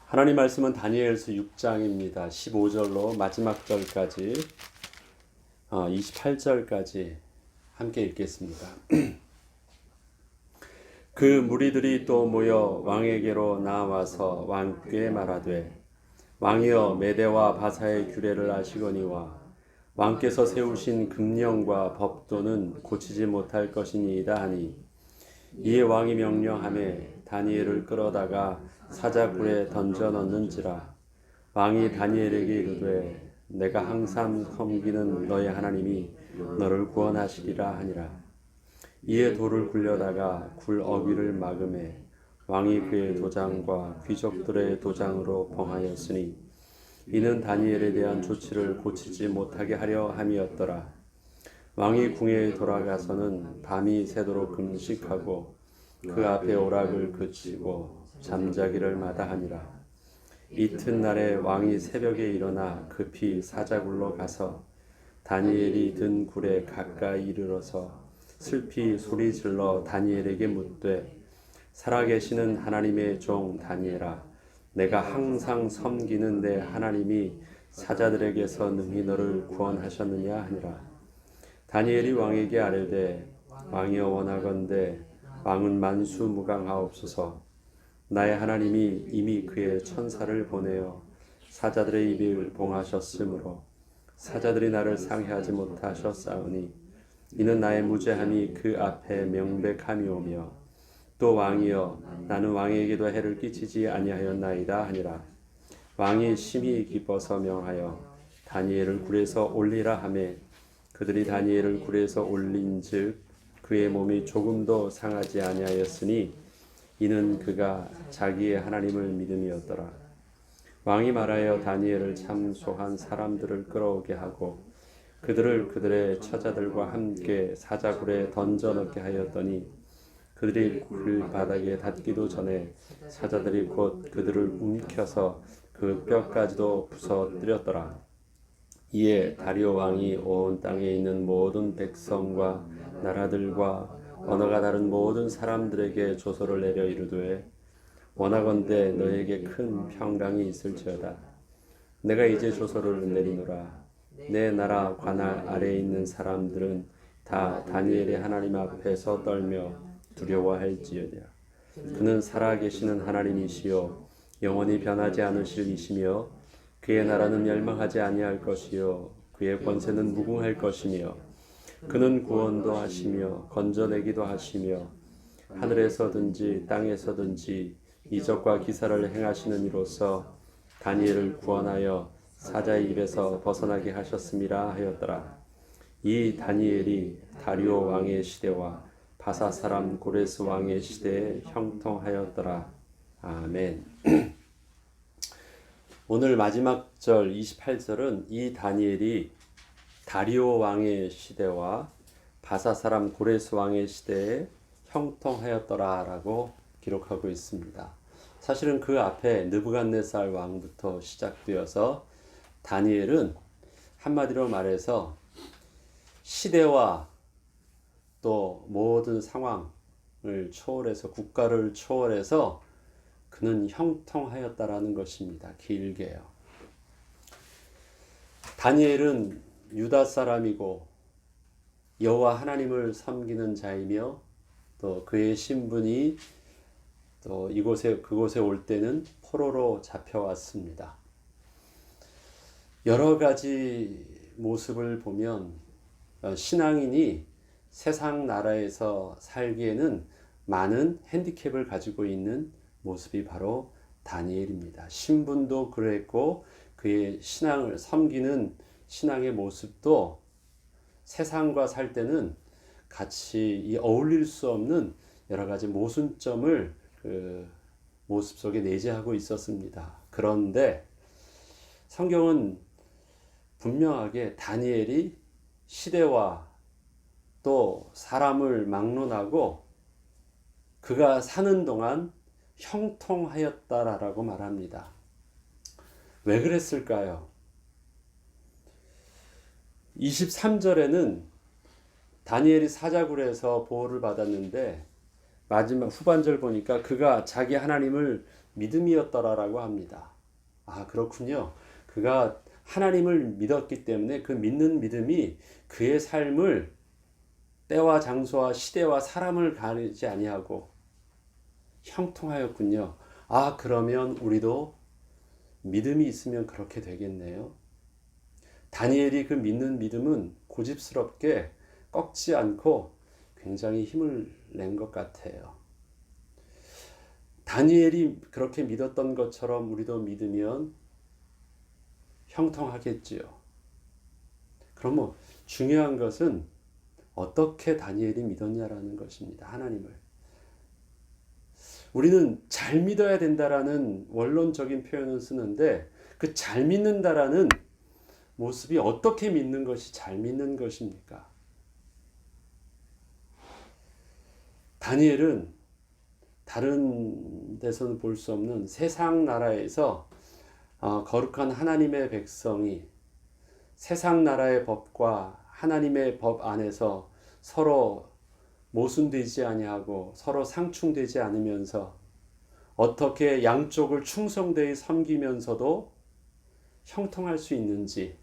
하나님 말씀은 다니엘서 6장입니다. 15절로 마지막 절까지 28절까지 함께 읽겠습니다. 그 무리들이 또 모여 왕에게로 나와서 왕께 말하되 왕이여 메대와 바사의 규례를 아시거니와 왕께서 세우신 금령과 법도는 고치지 못할 것이니이다 하니 이에 왕이 명령하매 다니엘을 끌어다가 사자굴에 던져 넣는지라. 왕이 다니엘에게 이르되 내가 항상 섬기는 너의 하나님이 너를 구원하시리라 하니라. 이에 돌을 굴려다가 굴 어귀를 막음에 왕이 그의 도장과 귀족들의 도장으로 범하였으니 이는 다니엘에 대한 조치를 고치지 못하게 하려 함이었더라. 왕이 궁에 돌아가서는 밤이 새도록 금식하고 그 앞에 오락을 그치고 잠자기를 마다하니라. 이튿날에 왕이 새벽에 일어나 급히 사자굴로 가서 다니엘이 든 굴에 가까이 이르러서 슬피 소리질러 다니엘에게 묻되 살아계시는 하나님의 종 다니엘아, 내가 항상 섬기는 내 하나님이 사자들에게서 능히 너를 구원하셨느냐 하니라. 다니엘이 왕에게 아뢰되 왕이여 원하건대 왕은 만수무강하옵소서. 나의 하나님이 이미 그의 천사를 보내어 사자들의 입을 봉하셨으므로 사자들이 나를 상해하지 못하셨사오니 이는 나의 무죄함이 그 앞에 명백함이오며 또 왕이여 나는 왕에게도 해를 끼치지 아니하였나이다 하니라. 왕이 심히 기뻐서 명하여 다니엘을 굴에서 올리라 하매 그들이 다니엘을 굴에서 올린즉 그의 몸이 조금도 상하지 아니하였으니 이는 그가 자기의 하나님을 믿음이었더라. 왕이 말하여 다니엘을 참소한 사람들을 끌어오게 하고 그들을 그들의 처자들과 함께 사자굴에 던져 넣게 하였더니 그들이 굴 바닥에 닿기도 전에 사자들이 곧 그들을 움켜서 그 뼈까지도 부서뜨렸더라. 이에 다리오 왕이 온 땅에 있는 모든 백성과 나라들과 언어가 다른 모든 사람들에게 조서를 내려 이르되 원하건대 너에게 큰 평강이 있을지어다. 내가 이제 조서를 내리노라. 내 나라 관할 아래에 있는 사람들은 다 다니엘의 하나님 앞에서 떨며 두려워할지어다. 그는 살아계시는 하나님이시요 영원히 변하지 않으실 이시며 그의 나라는 멸망하지 아니할 것이요 그의 권세는 무궁할 것이며 그는 구원도 하시며 건져내기도 하시며 하늘에서든지 땅에서든지 이적과 기사를 행하시는 이로써 다니엘을 구원하여 사자의 입에서 벗어나게 하셨음이라 하였더라. 이 다니엘이 다리오 왕의 시대와 바사 사람 고레스 왕의 시대에 형통하였더라. 아멘. 오늘 마지막 절 28절은 이 다니엘이 다리오 왕의 시대와 바사 사람 고레스 왕의 시대에 형통하였더라라고 기록하고 있습니다. 사실은 그 앞에 느부갓네살 왕부터 시작되어서 다니엘은 한마디로 말해서 시대와 또 모든 상황을 초월해서 국가를 초월해서 그는 형통하였다라는 것입니다. 길게요. 다니엘은 유다 사람이고 여호와 하나님을 섬기는 자이며 또 그의 신분이 또 그곳에 올 때는 포로로 잡혀왔습니다. 여러 가지 모습을 보면 신앙인이 세상 나라에서 살기에는 많은 핸디캡을 가지고 있는 모습이 바로 다니엘입니다. 신분도 그랬고 그의 신앙을 섬기는 신앙의 모습도 세상과 살 때는 같이 어울릴 수 없는 여러 가지 모순점을 그 모습 속에 내재하고 있었습니다. 그런데 성경은 분명하게 다니엘이 시대와 또 사람을 막론하고 그가 사는 동안 형통하였다라고 말합니다. 왜 그랬을까요? 23절에는 다니엘이 사자굴에서 보호를 받았는데 마지막 후반절 보니까 그가 자기 하나님을 믿음이었더라라고 합니다. 아, 그렇군요. 그가 하나님을 믿었기 때문에 그 믿는 믿음이 그의 삶을 때와 장소와 시대와 사람을 가리지 아니하고 형통하였군요. 아, 그러면 우리도 믿음이 있으면 그렇게 되겠네요. 다니엘이 그 믿는 믿음은 고집스럽게 꺾지 않고 굉장히 힘을 낸 것 같아요. 다니엘이 그렇게 믿었던 것처럼 우리도 믿으면 형통하겠지요. 그럼 뭐 중요한 것은 어떻게 다니엘이 믿었냐라는 것입니다. 하나님을. 우리는 잘 믿어야 된다라는 원론적인 표현을 쓰는데 그 잘 믿는다라는 모습이 어떻게 믿는 것이 잘 믿는 것입니까? 다니엘은 다른 데서는 볼 수 없는 세상 나라에서 거룩한 하나님의 백성이 세상 나라의 법과 하나님의 법 안에서 서로 모순되지 아니하고 서로 상충되지 않으면서 어떻게 양쪽을 충성되이 섬기면서도 형통할 수 있는지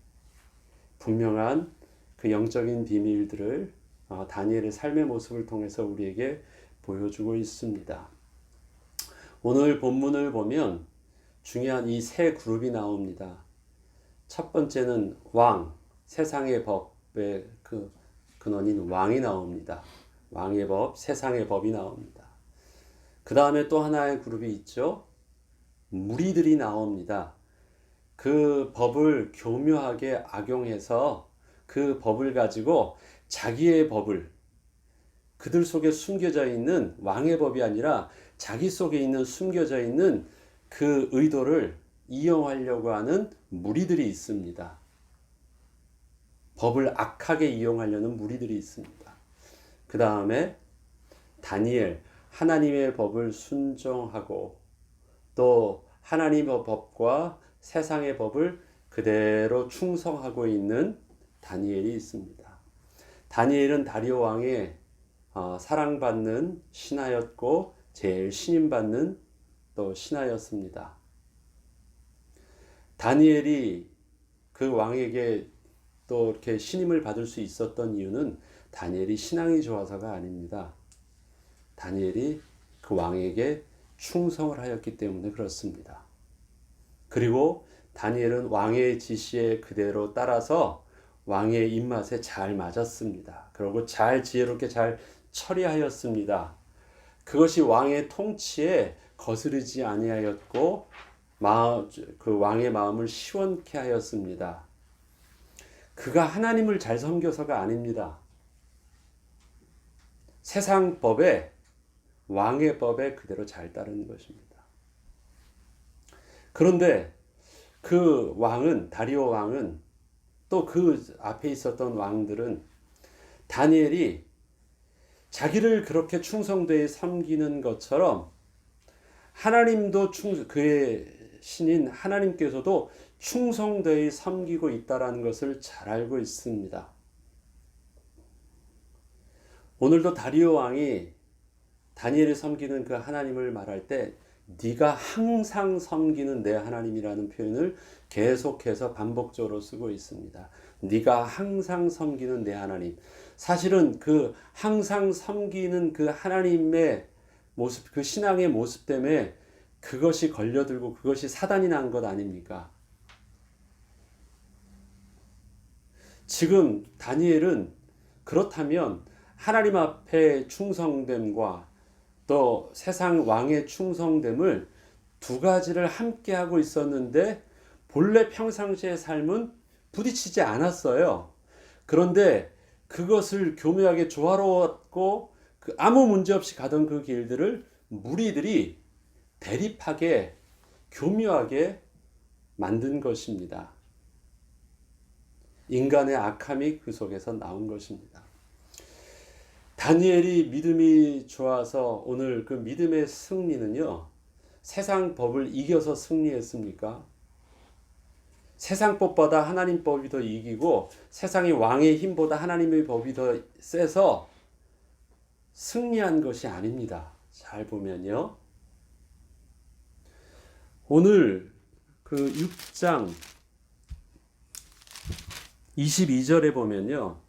분명한 그 영적인 비밀들을 다니엘의 삶의 모습을 통해서 우리에게 보여주고 있습니다. 오늘 본문을 보면 중요한 이 세 그룹이 나옵니다. 첫 번째는 왕, 세상의 법의 그 근원인 왕이 나옵니다. 왕의 법, 세상의 법이 나옵니다. 그 다음에 또 하나의 그룹이 있죠. 무리들이 나옵니다. 그 법을 교묘하게 악용해서 그 법을 가지고 자기의 법을 그들 속에 숨겨져 있는 왕의 법이 아니라 자기 속에 있는 숨겨져 있는 그 의도를 이용하려고 하는 무리들이 있습니다. 법을 악하게 이용하려는 무리들이 있습니다. 그 다음에 다니엘, 하나님의 법을 순종하고 또 하나님의 법과 세상의 법을 그대로 충성하고 있는 다니엘이 있습니다. 다니엘은 다리오 왕의 사랑받는 신하였고 제일 신임받는 또 신하였습니다. 다니엘이 그 왕에게 또 이렇게 신임을 받을 수 있었던 이유는 다니엘이 신앙이 좋아서가 아닙니다. 다니엘이 그 왕에게 충성을 하였기 때문에 그렇습니다. 그리고 다니엘은 왕의 지시에 그대로 따라서 왕의 입맛에 잘 맞았습니다. 그리고 잘 지혜롭게 잘 처리하였습니다. 그것이 왕의 통치에 거스르지 아니하였고 그 왕의 마음을 시원케 하였습니다. 그가 하나님을 잘 섬겨서가 아닙니다. 세상 법에 왕의 법에 그대로 잘 따르는 것입니다. 그런데 그 왕은 다리오 왕은 또 그 앞에 있었던 왕들은 다니엘이 자기를 그렇게 충성되이 섬기는 것처럼 하나님도 그의 신인 하나님께서도 충성되이 섬기고 있다는 것을 잘 알고 있습니다. 오늘도 다리오 왕이 다니엘이 섬기는 그 하나님을 말할 때 네가 항상 섬기는 내 하나님이라는 표현을 계속해서 반복적으로 쓰고 있습니다. 네가 항상 섬기는 내 하나님. 사실은 그 항상 섬기는 그 하나님의 모습, 그 신앙의 모습 때문에 그것이 걸려들고 그것이 사단이 난 것 아닙니까? 지금 다니엘은 그렇다면 하나님 앞에 충성됨과 또 세상 왕의 충성됨을 두 가지를 함께 하고 있었는데 본래 평상시의 삶은 부딪히지 않았어요. 그런데 그것을 교묘하게 조화로웠고 아무 문제 없이 가던 그 길들을 무리들이 대립하게 교묘하게 만든 것입니다. 인간의 악함이 그 속에서 나온 것입니다. 다니엘이 믿음이 좋아서 오늘 그 믿음의 승리는요, 세상 법을 이겨서 승리했습니까? 세상 법보다 하나님 법이 더 이기고 세상의 왕의 힘보다 하나님의 법이 더 세서 승리한 것이 아닙니다. 잘 보면요. 오늘 그 6장 22절에 보면요.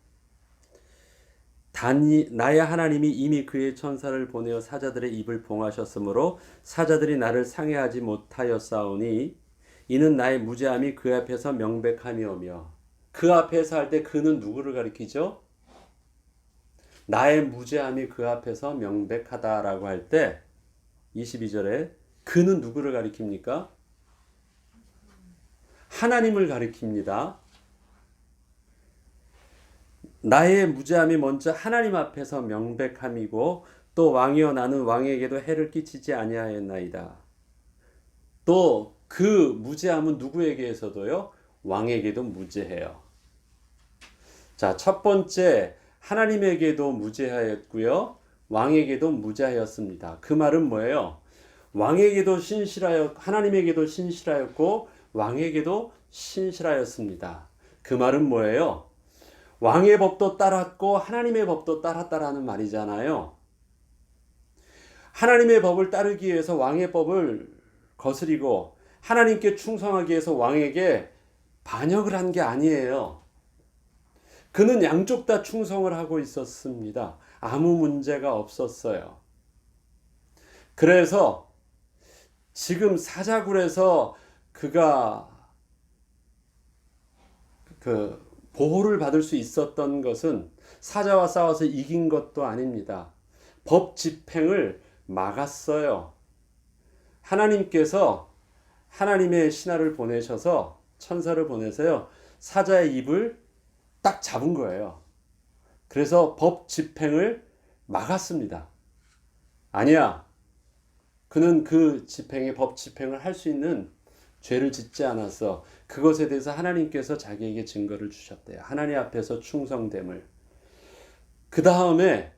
나의 하나님이 이미 그의 천사를 보내어 사자들의 입을 봉하셨으므로 사자들이 나를 상해하지 못하였사오니 이는 나의 무죄함이 그 앞에서 명백함이오며. 그 앞에서 할 때 그는 누구를 가리키죠? 나의 무죄함이 그 앞에서 명백하다라고 할 때 22절에 그는 누구를 가리킵니까? 하나님을 가리킵니다. 나의 무죄함이 먼저 하나님 앞에서 명백함이고 또 왕이여 나는 왕에게도 해를 끼치지 아니하였나이다. 또 그 무죄함은 누구에게서도요? 왕에게도 무죄해요. 자, 첫 번째 하나님에게도 무죄하였고요. 왕에게도 무죄하였습니다. 그 말은 뭐예요? 왕에게도 신실하였 하나님에게도 신실하였고 왕에게도 신실하였습니다. 그 말은 뭐예요? 왕의 법도 따랐고 하나님의 법도 따랐다라는 말이잖아요. 하나님의 법을 따르기 위해서 왕의 법을 거스리고 하나님께 충성하기 위해서 왕에게 반역을 한 게 아니에요. 그는 양쪽 다 충성을 하고 있었습니다. 아무 문제가 없었어요. 그래서 지금 사자굴에서 그가 보호를 받을 수 있었던 것은 사자와 싸워서 이긴 것도 아닙니다. 법 집행을 막았어요. 하나님께서 하나님의 신하를 보내셔서 천사를 보내서요. 사자의 입을 딱 잡은 거예요. 그래서 법 집행을 막았습니다. 아니야. 그는 그 법 집행을 할 수 있는 죄를 짓지 않았어. 그것에 대해서 하나님께서 자기에게 증거를 주셨대요. 하나님 앞에서 충성됨을. 그 다음에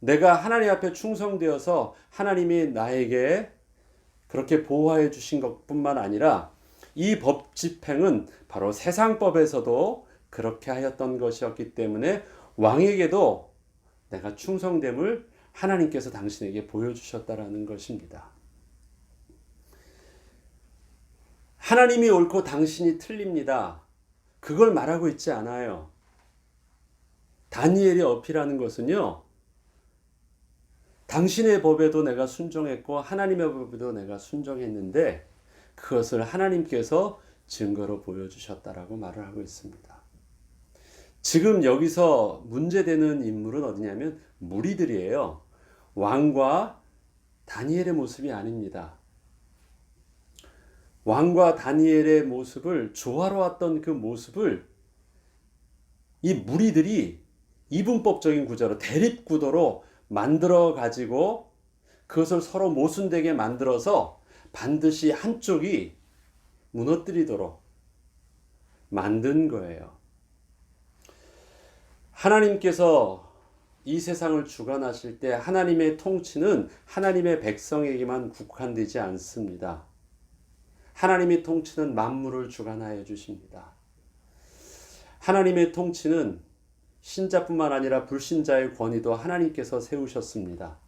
내가 하나님 앞에 충성되어서 하나님이 나에게 그렇게 보호해 주신 것뿐만 아니라 이 법 집행은 바로 세상법에서도 그렇게 하였던 것이었기 때문에 왕에게도 내가 충성됨을 하나님께서 당신에게 보여주셨다라는 것입니다. 하나님이 옳고 당신이 틀립니다. 그걸 말하고 있지 않아요. 다니엘이 어필하는 것은요. 당신의 법에도 내가 순종했고 하나님의 법에도 내가 순종했는데 그것을 하나님께서 증거로 보여주셨다라고 말을 하고 있습니다. 지금 여기서 문제되는 인물은 어디냐면 무리들이에요. 왕과 다니엘의 모습이 아닙니다. 왕과 다니엘의 모습을 조화로웠던 그 모습을 이 무리들이 이분법적인 구조로 대립구도로 만들어 가지고 그것을 서로 모순되게 만들어서 반드시 한쪽이 무너뜨리도록 만든 거예요. 하나님께서 이 세상을 주관하실 때 하나님의 통치는 하나님의 백성에게만 국한되지 않습니다. 하나님의 통치는 만물을 주관하여 주십니다. 하나님의 통치는 신자뿐만 아니라 불신자의 권위도 하나님께서 세우셨습니다.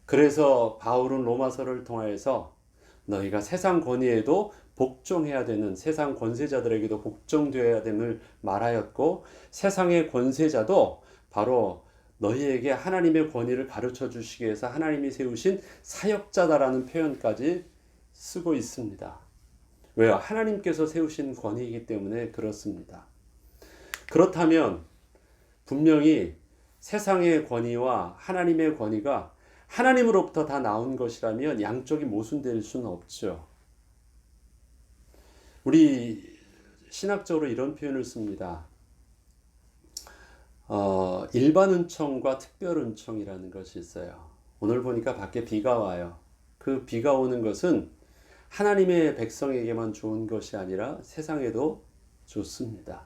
그래서 바울은 로마서를 통하여서 너희가 세상 권위에도 복종해야 되는 세상 권세자들에게도 복종되어야 됨을 말하였고 세상의 권세자도 바로 너희에게 하나님의 권위를 가르쳐 주시기 위해서 하나님이 세우신 사역자다라는 표현까지 쓰고 있습니다. 왜요? 하나님께서 세우신 권위이기 때문에 그렇습니다. 그렇다면 분명히 세상의 권위와 하나님의 권위가 하나님으로부터 다 나온 것이라면 양쪽이 모순될 수는 없죠. 우리 신학적으로 이런 표현을 씁니다. 일반 은총과 특별 은총이라는 것이 있어요. 오늘 보니까 밖에 비가 와요. 그 비가 오는 것은 하나님의 백성에게만 좋은 것이 아니라 세상에도 좋습니다.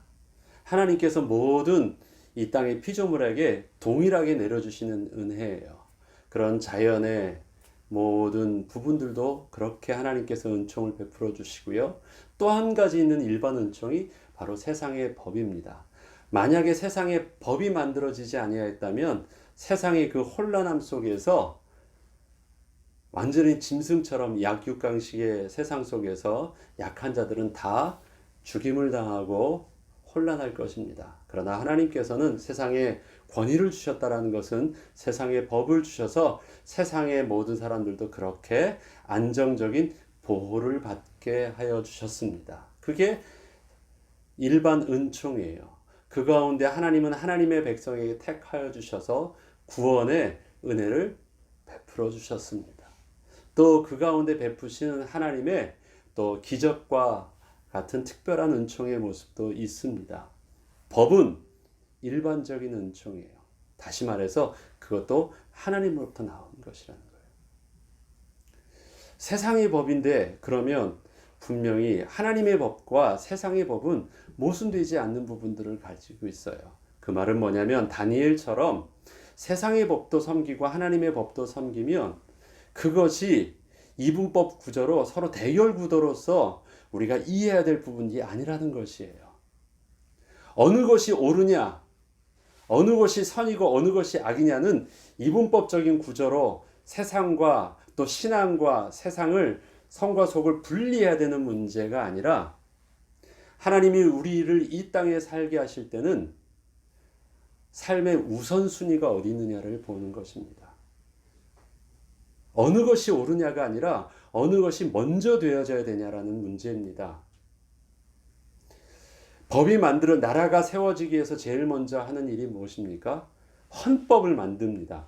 하나님께서 모든 이 땅의 피조물에게 동일하게 내려주시는 은혜예요. 그런 자연의 모든 부분들도 그렇게 하나님께서 은총을 베풀어 주시고요. 또 한 가지 있는 일반 은총이 바로 세상의 법입니다. 만약에 세상의 법이 만들어지지 아니하였다면 세상의 그 혼란함 속에서 완전히 짐승처럼 약육강식의 세상 속에서 약한 자들은 다 죽임을 당하고 혼란할 것입니다. 그러나 하나님께서는 세상에 권위를 주셨다라는 것은 세상에 법을 주셔서 세상의 모든 사람들도 그렇게 안정적인 보호를 받게 하여 주셨습니다. 그게 일반 은총이에요. 그 가운데 하나님은 하나님의 백성에게 택하여 주셔서 구원의 은혜를 베풀어 주셨습니다. 또 그 가운데 베푸시는 하나님의 또 기적과 같은 특별한 은총의 모습도 있습니다. 법은 일반적인 은총이에요. 다시 말해서 그것도 하나님으로부터 나온 것이라는 거예요. 세상의 법인데 그러면 분명히 하나님의 법과 세상의 법은 모순되지 않는 부분들을 가지고 있어요. 그 말은 뭐냐면 다니엘처럼 세상의 법도 섬기고 하나님의 법도 섬기면 그것이 이분법 구조로 서로 대결 구도로서 우리가 이해해야 될 부분이 아니라는 것이에요. 어느 것이 옳으냐, 어느 것이 선이고 어느 것이 악이냐는 이분법적인 구조로 세상과 또 신앙과 세상을 성과 속을 분리해야 되는 문제가 아니라 하나님이 우리를 이 땅에 살게 하실 때는 삶의 우선순위가 어디 있느냐를 보는 것입니다. 어느 것이 옳으냐가 아니라 어느 것이 먼저 되어져야 되냐라는 문제입니다. 법이 만들어 나라가 세워지기 위해서 제일 먼저 하는 일이 무엇입니까? 헌법을 만듭니다.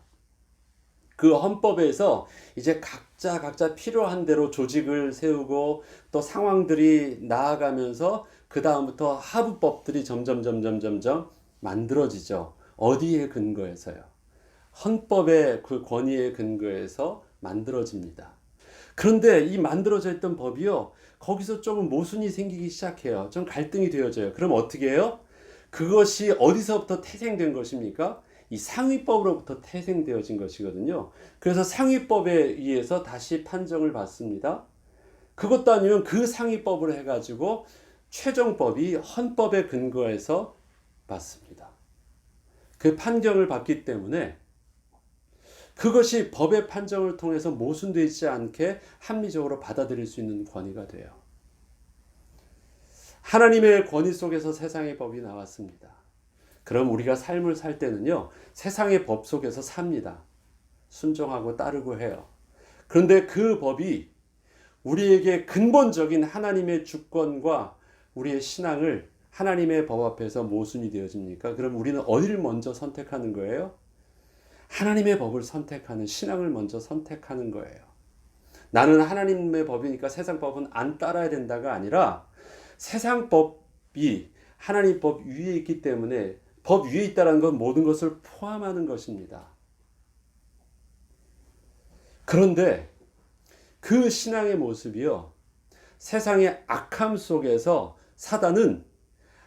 그 헌법에서 이제 각자 필요한 대로 조직을 세우고 또 상황들이 나아가면서 그 다음부터 하부법들이 점점 만들어지죠. 어디에 근거해서요? 헌법의 그 권위에 근거해서 만들어집니다. 그런데 이 만들어져 있던 법이요, 거기서 조금 모순이 생기기 시작해요. 좀 갈등이 되어져요. 그럼 어떻게 해요? 그것이 어디서부터 태생된 것입니까? 이 상위법으로부터 태생되어진 것이거든요. 그래서 상위법에 의해서 다시 판정을 받습니다. 그것도 아니면 그 상위법을 해가지고 최종법이 헌법에 근거해서 받습니다. 그 판정을 받기 때문에 그것이 법의 판정을 통해서 모순되지 않게 합리적으로 받아들일 수 있는 권위가 돼요. 하나님의 권위 속에서 세상의 법이 나왔습니다. 그럼 우리가 삶을 살 때는요, 세상의 법 속에서 삽니다. 순종하고 따르고 해요. 그런데 그 법이 우리에게 근본적인 하나님의 주권과 우리의 신앙을 하나님의 법 앞에서 모순이 되어집니까? 그럼 우리는 어디를 먼저 선택하는 거예요? 하나님의 법을 선택하는, 신앙을 먼저 선택하는 거예요. 나는 하나님의 법이니까 세상 법은 안 따라야 된다가 아니라 세상 법이 하나님 법 위에 있기 때문에 법 위에 있다는 건 모든 것을 포함하는 것입니다. 그런데 그 신앙의 모습이요, 세상의 악함 속에서 사단은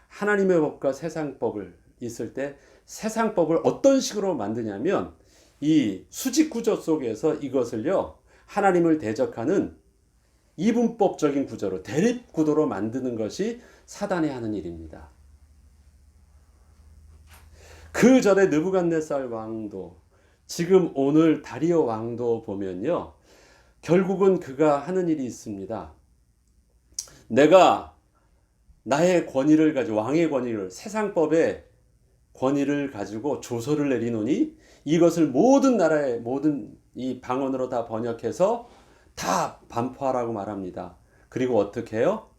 하나님의 법과 세상 법을 있을 때 세상 법을 어떤 식으로 만드냐면 이 수직 구조 속에서 이것을요, 하나님을 대적하는 이분법적인 구조로, 대립 구도로 만드는 것이 사단이 하는 일입니다. 그 전에 느부갓네살 왕도, 지금 오늘 다리오 왕도 보면요, 결국은 그가 하는 일이 있습니다. 내가 나의 권위를 가지고, 왕의 권위를, 세상법의 권위를 가지고 조서를 내리노니 이것을 모든 나라의 모든 이 방언으로 다 번역해서 다 반포하라고 말합니다. 그리고 어떻게 해요?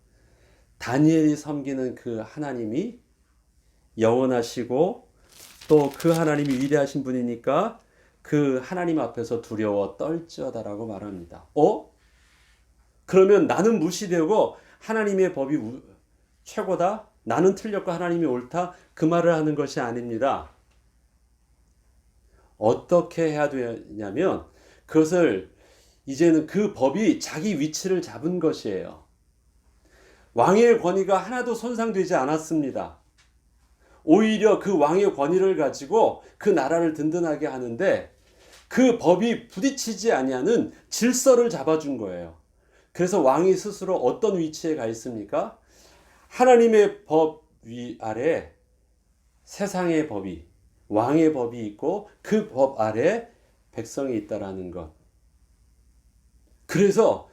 다니엘이 섬기는 그 하나님이 영원하시고 또 그 하나님이 위대하신 분이니까 그 하나님 앞에서 두려워 떨지어다라고 말합니다. 그러면 나는 무시되고 하나님의 법이 최고다? 나는 틀렸고 하나님이 옳다? 그 말을 하는 것이 아닙니다. 어떻게 해야 되냐면 그것을 이제는 그 법이 자기 위치를 잡은 것이에요. 왕의 권위가 하나도 손상되지 않았습니다. 오히려 그 왕의 권위를 가지고 그 나라를 든든하게 하는데 그 법이 부딪히지 아니하는 질서를 잡아준 거예요. 그래서 왕이 스스로 어떤 위치에 가 있습니까? 하나님의 법 아래 세상의 법이, 왕의 법이 있고 그 법 아래 백성이 있다라는 것. 그래서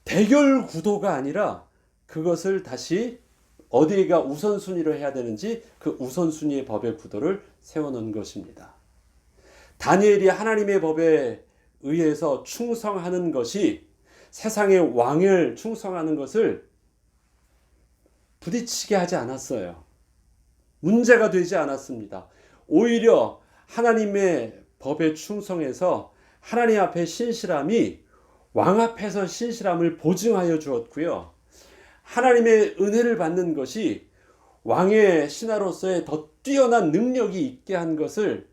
대결 구도가 아니라 그것을 다시 어디가 우선순위로 해야 되는지 그 우선순위의 법의 구도를 세워놓은 것입니다. 다니엘이 하나님의 법에 의해서 충성하는 것이 세상의 왕을 충성하는 것을 부딪히게 하지 않았어요. 문제가 되지 않았습니다. 오히려 하나님의 법에 충성해서 하나님 앞에 신실함이 왕 앞에서 신실함을 보증하여 주었고요. 하나님의 은혜를 받는 것이 왕의 신하로서의 더 뛰어난 능력이 있게 한 것을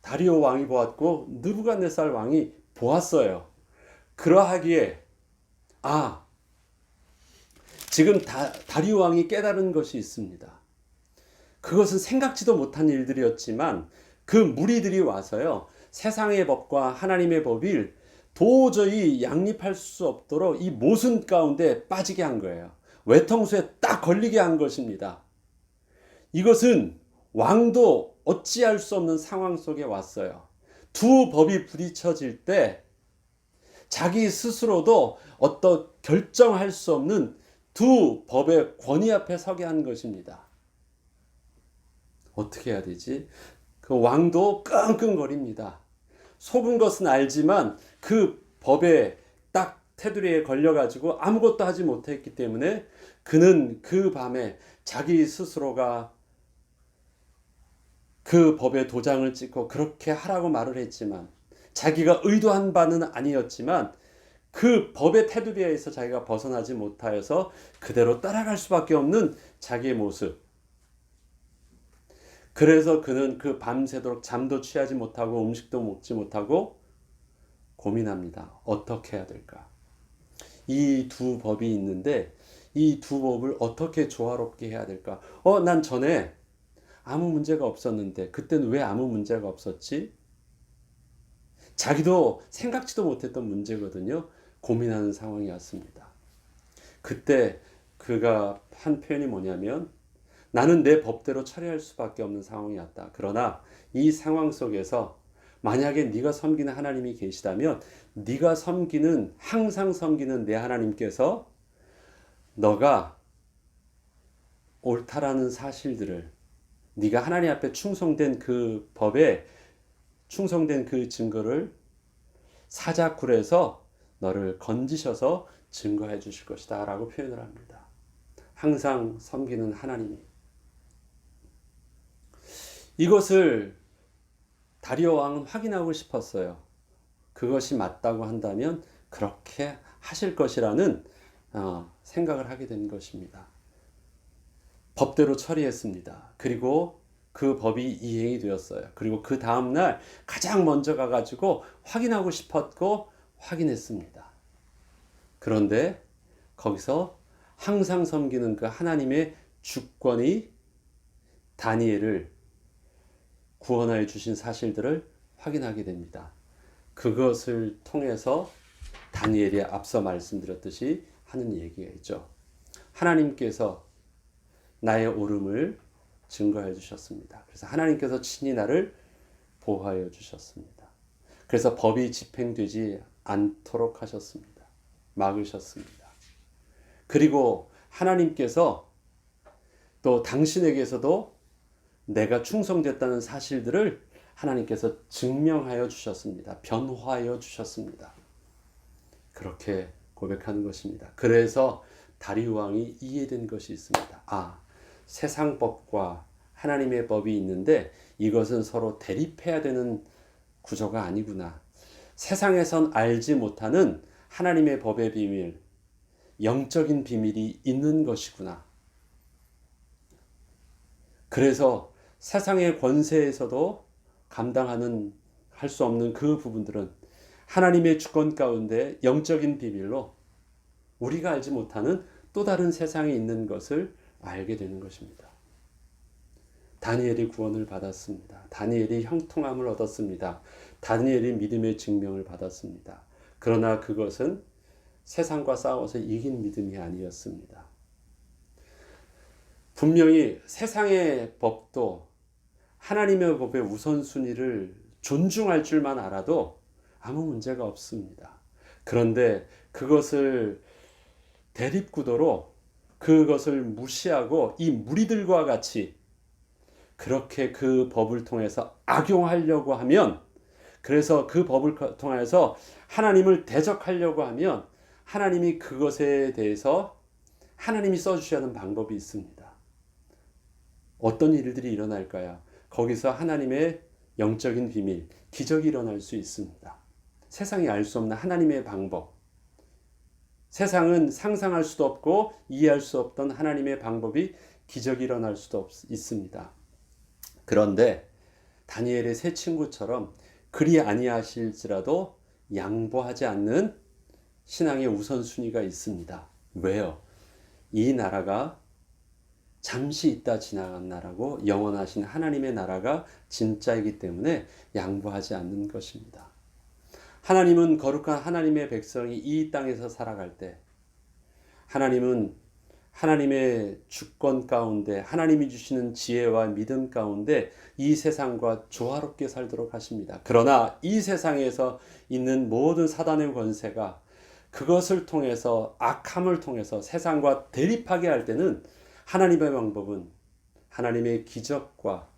다리오 왕이 보았고 느부갓네살 왕이 보았어요. 그러하기에 지금 다리오 왕이 깨달은 것이 있습니다. 그것은 생각지도 못한 일들이었지만 그 무리들이 와서요, 세상의 법과 하나님의 법을 도저히 양립할 수 없도록 이 모순 가운데 빠지게 한 거예요. 외통수에 딱 걸리게 한 것입니다. 이것은 왕도 어찌할 수 없는 상황 속에 왔어요. 두 법이 부딪혀질 때 자기 스스로도 어떤 결정할 수 없는 두 법의 권위 앞에 서게 한 것입니다. 어떻게 해야 되지? 그 왕도 끙끙거립니다. 속은 것은 알지만 그 법에 딱 테두리에 걸려가지고 아무것도 하지 못했기 때문에 그는 그 밤에 자기 스스로가 그 법에 도장을 찍고 그렇게 하라고 말을 했지만 자기가 의도한 바는 아니었지만 그 법의 테두리에서 자기가 벗어나지 못하여서 그대로 따라갈 수밖에 없는 자기의 모습. 그래서 그는 그 밤새도록 잠도 취하지 못하고 음식도 먹지 못하고 고민합니다. 어떻게 해야 될까? 이 두 법이 있는데 이 두 법을 어떻게 조화롭게 해야 될까? 난 전에 아무 문제가 없었는데 그때는 왜 아무 문제가 없었지? 자기도 생각지도 못했던 문제거든요. 고민하는 상황이었습니다. 그때 그가 한 표현이 뭐냐면 나는 내 법대로 처리할 수밖에 없는 상황이었다. 그러나 이 상황 속에서 만약에 네가 섬기는 하나님이 계시다면 네가 항상 섬기는 내 하나님께서 너가 옳다라는 사실들을 네가 하나님 앞에 충성된 그 법에 충성된 그 증거를 사자굴에서 너를 건지셔서 증거해 주실 것이다 라고 표현을 합니다. 항상 섬기는 하나님이. 이것을 다리오 왕은 확인하고 싶었어요. 그것이 맞다고 한다면 그렇게 하실 것이라는 생각을 하게 된 것입니다. 법대로 처리했습니다. 그리고 그 법이 이행이 되었어요. 그리고 그 다음날 가장 먼저 가가지고 확인하고 싶었고 확인했습니다. 그런데 거기서 항상 섬기는 그 하나님의 주권이 다니엘을 구원하여 주신 사실들을 확인하게 됩니다. 그것을 통해서 다니엘이 앞서 말씀드렸듯이 하는 얘기가 있죠. 하나님께서 나의 옳음을 증거해 주셨습니다. 그래서 하나님께서 친히 나를 보호하여 주셨습니다. 그래서 법이 집행되지 않도록 하셨습니다. 막으셨습니다. 그리고 하나님께서 또 당신에게서도 내가 충성됐다는 사실들을 하나님께서 증명하여 주셨습니다. 변화하여 주셨습니다. 그렇게 고백하는 것입니다. 그래서 다리오 왕이 이해된 것이 있습니다. 세상 법과 하나님의 법이 있는데 이것은 서로 대립해야 되는 구조가 아니구나. 세상에선 알지 못하는 하나님의 법의 비밀, 영적인 비밀이 있는 것이구나. 그래서 세상의 권세에서도 할 수 없는 그 부분들은 하나님의 주권 가운데 영적인 비밀로 우리가 알지 못하는 또 다른 세상에 있는 것을 알게 되는 것입니다. 다니엘이 구원을 받았습니다. 다니엘이 형통함을 얻었습니다. 다니엘이 믿음의 증명을 받았습니다. 그러나 그것은 세상과 싸워서 이긴 믿음이 아니었습니다. 분명히 세상의 법도 하나님의 법의 우선순위를 존중할 줄만 알아도 아무 문제가 없습니다. 그런데 그것을 대립구도로 그것을 무시하고 이 무리들과 같이 그렇게 그 법을 통해서 악용하려고 하면, 그래서 그 법을 통해서 하나님을 대적하려고 하면 하나님이 그것에 대해서 하나님이 써주셔야 하는 방법이 있습니다. 어떤 일들이 일어날까요? 거기서 하나님의 영적인 비밀, 기적이 일어날 수 있습니다. 세상이 알 수 없는 하나님의 방법, 세상은 상상할 수도 없고 이해할 수 없던 하나님의 방법이 기적이 일어날 수도 있습니다. 그런데 다니엘의 세 친구처럼 그리 아니하실지라도 양보하지 않는 신앙의 우선순위가 있습니다. 왜요? 이 나라가 잠시 있다 지나간 나라고 영원하신 하나님의 나라가 진짜이기 때문에 양보하지 않는 것입니다. 하나님은 거룩한 하나님의 백성이 이 땅에서 살아갈 때 하나님은 하나님의 주권 가운데 하나님이 주시는 지혜와 믿음 가운데 이 세상과 조화롭게 살도록 하십니다. 그러나 이 세상에서 있는 모든 사단의 권세가 그것을 통해서 악함을 통해서 세상과 대립하게 할 때는 하나님의 방법은 하나님의 기적과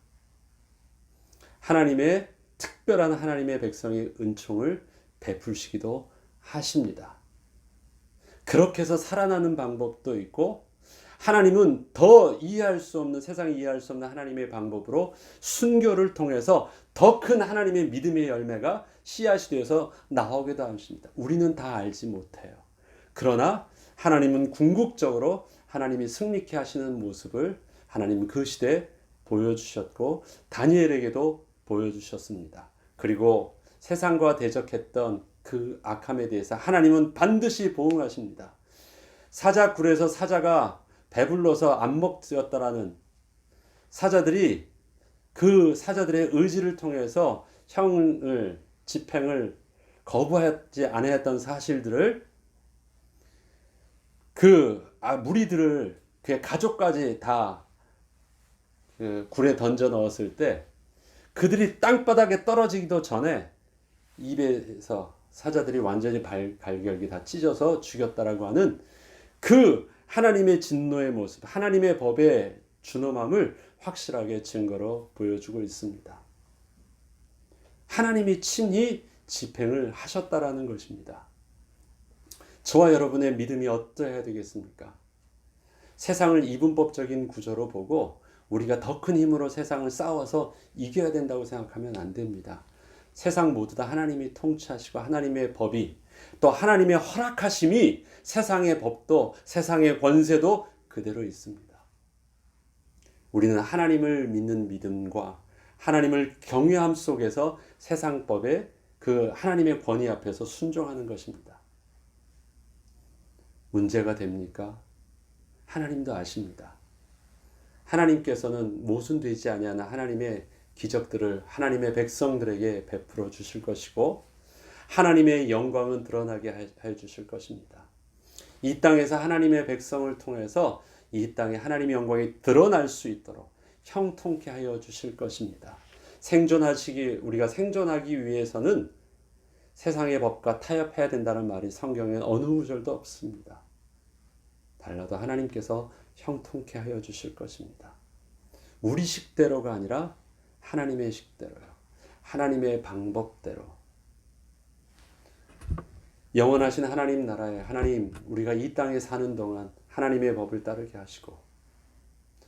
하나님의 특별한 하나님의 백성의 은총을 베푸시기도 하십니다. 그렇게 해서 살아나는 방법도 있고, 하나님은 더 이해할 수 없는, 세상이 이해할 수 없는 하나님의 방법으로 순교를 통해서 더 큰 하나님의 믿음의 열매가 씨앗이 되어서 나오기도 하십니다. 우리는 다 알지 못해요. 그러나 하나님은 궁극적으로 하나님이 승리케 하시는 모습을 하나님은 그 시대에 보여주셨고 다니엘에게도 보여주셨습니다. 그리고 세상과 대적했던 그 악함에 대해서 하나님은 반드시 보응하십니다. 사자굴에서 사자가 배불러서 안 먹었다라는 사자들이 그 사자들의 의지를 통해서 집행을 거부하지 않았던 사실들을 무리들을 그의 가족까지 다 그 굴에 던져 넣었을 때 그들이 땅바닥에 떨어지기도 전에 입에서 사자들이 완전히 갈결기 다 찢어서 죽였다라고 하는 그 하나님의 진노의 모습, 하나님의 법의 준엄함을 확실하게 증거로 보여주고 있습니다. 하나님이 친히 집행을 하셨다라는 것입니다. 저와 여러분의 믿음이 어떠해야 되겠습니까? 세상을 이분법적인 구조로 보고 우리가 더 큰 힘으로 세상을 싸워서 이겨야 된다고 생각하면 안 됩니다. 세상 모두 다 하나님이 통치하시고 하나님의 법이 또 하나님의 허락하심이 세상의 법도 세상의 권세도 그대로 있습니다. 우리는 하나님을 믿는 믿음과 하나님을 경외함 속에서 세상 법에 그 하나님의 권위 앞에서 순종하는 것입니다. 문제가 됩니까? 하나님도 아십니다. 하나님께서는 모순되지 아니하는 하나님의 기적들을 하나님의 백성들에게 베풀어 주실 것이고 하나님의 영광은 드러나게 해 주실 것입니다. 이 땅에서 하나님의 백성을 통해서 이 땅에 하나님의 영광이 드러날 수 있도록 형통케 하여 주실 것입니다. 우리가 생존하기 위해서는 세상의 법과 타협해야 된다는 말이 성경에 어느 구절도 없습니다. 달라도 하나님께서 형통케 하여 주실 것입니다. 우리 식대로가 아니라 하나님의 식대로요. 하나님의 방법대로. 영원하신 하나님 나라에 하나님, 우리가 이 땅에 사는 동안 하나님의 법을 따르게 하시고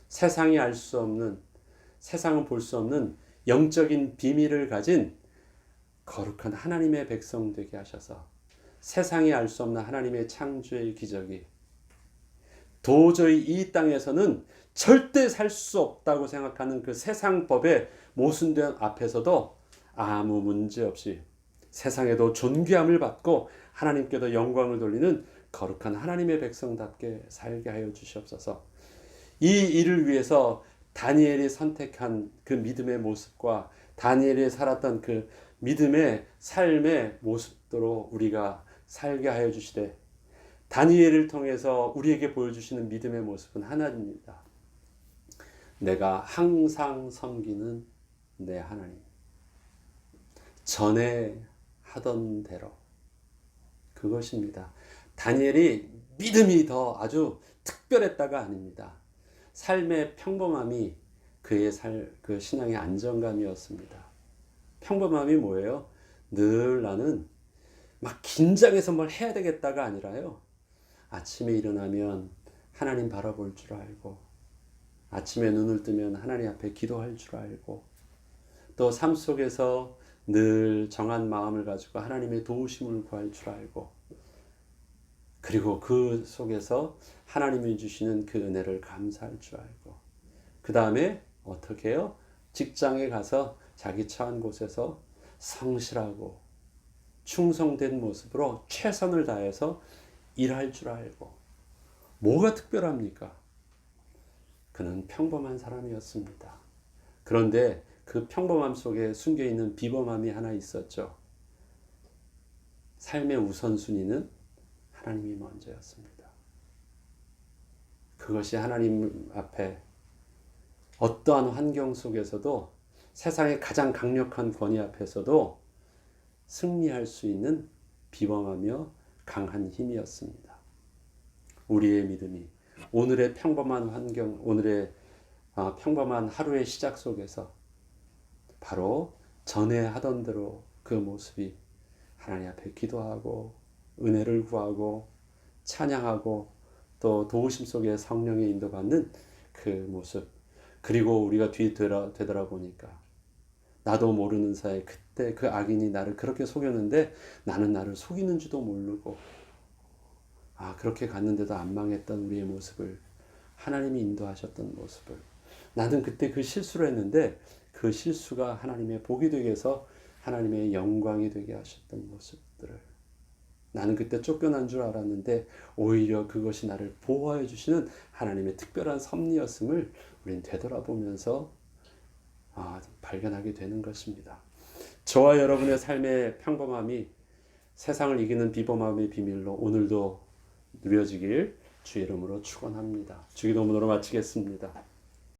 세상이 알 수 없는, 세상은 볼 수 없는 영적인 비밀을 가진 거룩한 하나님의 백성 되게 하셔서 세상이 알 수 없는 하나님의 창조의 기적이 도저히 이 땅에서는 절대 살 수 없다고 생각하는 그 세상 법의 모순된 앞에서도 아무 문제 없이 세상에도 존귀함을 받고 하나님께도 영광을 돌리는 거룩한 하나님의 백성답게 살게 하여 주시옵소서. 이 일을 위해서 다니엘이 선택한 그 믿음의 모습과 다니엘이 살았던 그 믿음의 삶의 모습대로 우리가 살게 하여 주시되 다니엘을 통해서 우리에게 보여주시는 믿음의 모습은 하나입니다. 내가 항상 섬기는 내 하나님. 전에 하던 대로 그것입니다. 다니엘이 믿음이 더 아주 특별했다가 아닙니다. 삶의 평범함이 그의 그 신앙의 안정감이었습니다. 평범함이 뭐예요? 늘 나는 막 긴장해서 뭘 해야 되겠다가 아니라요. 아침에 일어나면 하나님 바라볼 줄 알고, 아침에 눈을 뜨면 하나님 앞에 기도할 줄 알고, 또 삶 속에서 늘 정한 마음을 가지고 하나님의 도우심을 구할 줄 알고, 그리고 그 속에서 하나님이 주시는 그 은혜를 감사할 줄 알고, 그 다음에 어떻게 해요? 직장에 가서 자기 처한 곳에서 성실하고 충성된 모습으로 최선을 다해서 일할 줄 알고. 뭐가 특별합니까? 그는 평범한 사람이었습니다. 그런데 그 평범함 속에 숨겨있는 비범함이 하나 있었죠. 삶의 우선순위는 하나님이 먼저였습니다. 그것이 하나님 앞에 어떠한 환경 속에서도, 세상의 가장 강력한 권위 앞에서도 승리할 수 있는 비범하며 강한 힘이었습니다. 우리의 믿음이 오늘의 평범한 환경, 오늘의 평범한 하루의 시작 속에서 바로 전에 하던 대로 그 모습이 하나님 앞에 기도하고 은혜를 구하고 찬양하고 또 도우심 속에 성령의 인도받는 그 모습, 그리고 우리가 되돌아보니까 나도 모르는 사이에 그때 그 악인이 나를 그렇게 속였는데 나는 나를 속이는 줄도 모르고 그렇게 갔는데도 안 망했던 우리의 모습을, 하나님이 인도하셨던 모습을, 나는 그때 그 실수를 했는데 그 실수가 하나님의 복이 되게 해서 하나님의 영광이 되게 하셨던 모습들을, 나는 그때 쫓겨난 줄 알았는데 오히려 그것이 나를 보호해 주시는 하나님의 특별한 섭리였음을 우린 되돌아보면서 발견하게 되는 것입니다. 저와 여러분의 삶의 평범함이 세상을 이기는 비범함의 비밀로 오늘도 누려지길 주의 이름으로 축원합니다. 주기도문으로 마치겠습니다.